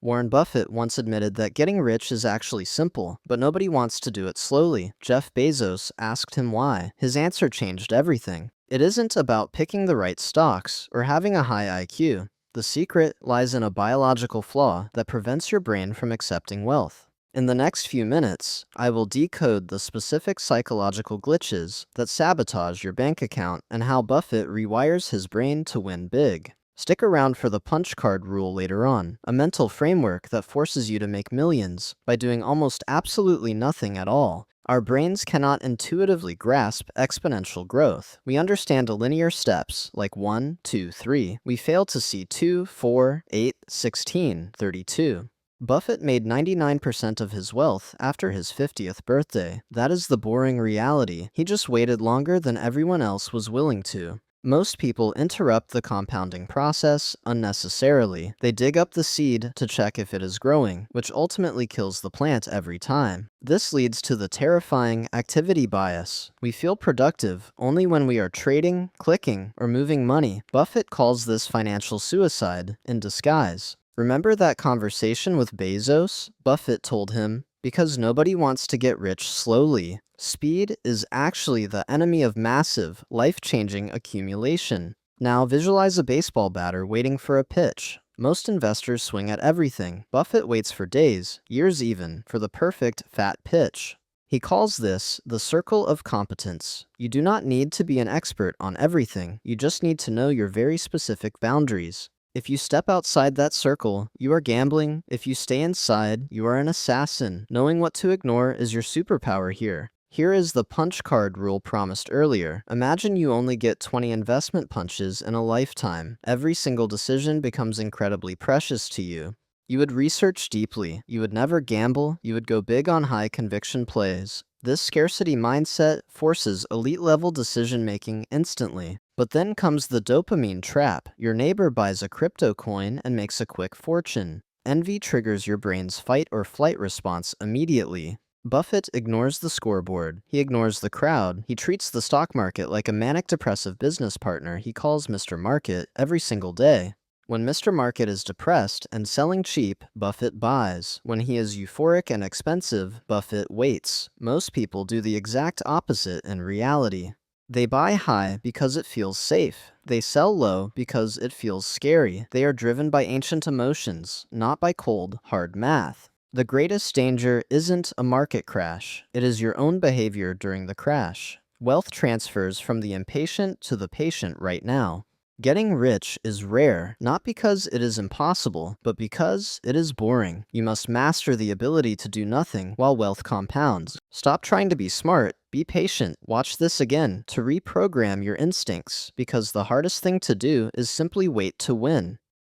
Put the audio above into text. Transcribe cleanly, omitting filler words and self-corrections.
Warren Buffett once admitted that getting rich is actually simple, but nobody wants to do it slowly. Jeff Bezos asked him why. His answer changed everything. It isn't about picking the right stocks or having a high IQ. The secret lies in a biological flaw that prevents your brain from accepting wealth. In the next few minutes, I will decode the specific psychological glitches that sabotage your bank account and how Buffett rewires his brain to win big. Stick around for the punch card rule later on, a mental framework that forces you to make millions by doing almost absolutely nothing at all. Our brains cannot intuitively grasp exponential growth. We understand linear steps like 1, 2, 3. We fail to see 2, 4, 8, 16, 32. Buffett made 99% of his wealth after his 50th birthday. That is the boring reality. He just waited longer than everyone else was willing to. Most people interrupt the compounding process unnecessarily. They dig up the seed to check if it is growing, which ultimately kills the plant every time. This leads to the terrifying activity bias. We feel productive only when we are trading, clicking, or moving money. Buffett calls this financial suicide in disguise. Remember that conversation with Bezos? Buffett told him, "Because nobody wants to get rich slowly. Speed is actually the enemy of massive, life-changing accumulation." Now visualize a baseball batter waiting for a pitch. Most investors swing at everything. Buffett waits for days, years even, for the perfect fat pitch. He calls this the circle of competence. You do not need to be an expert on everything. You just need to know your very specific boundaries. If you step outside that circle, you are gambling. If you stay inside, you are an assassin. Knowing what to ignore is your superpower here. Here is the punch card rule promised earlier. Imagine you only get 20 investment punches in a lifetime. Every single decision becomes incredibly precious to you. You would research deeply. You would never gamble. You would go big on high conviction plays. This scarcity mindset forces elite-level decision-making instantly. But then comes the dopamine trap. Your neighbor buys a crypto coin and makes a quick fortune. Envy triggers your brain's fight or flight response immediately. Buffett ignores the scoreboard. He ignores the crowd. He treats the stock market like a manic-depressive business partner he calls Mr. Market every single day. When Mr. Market is depressed and selling cheap, Buffett buys. When he is euphoric and expensive, Buffett waits. Most people do the exact opposite in reality. They buy high because it feels safe. They sell low because it feels scary. They are driven by ancient emotions, not by cold, hard math. The greatest danger isn't a market crash. It is your own behavior during the crash. Wealth transfers from the impatient to the patient right now. Getting rich is rare, not because it is impossible, but because it is boring. You must master the ability to do nothing while wealth compounds. Stop trying to be smart. Be patient. Watch this again to reprogram your instincts, because the hardest thing to do is simply wait to win.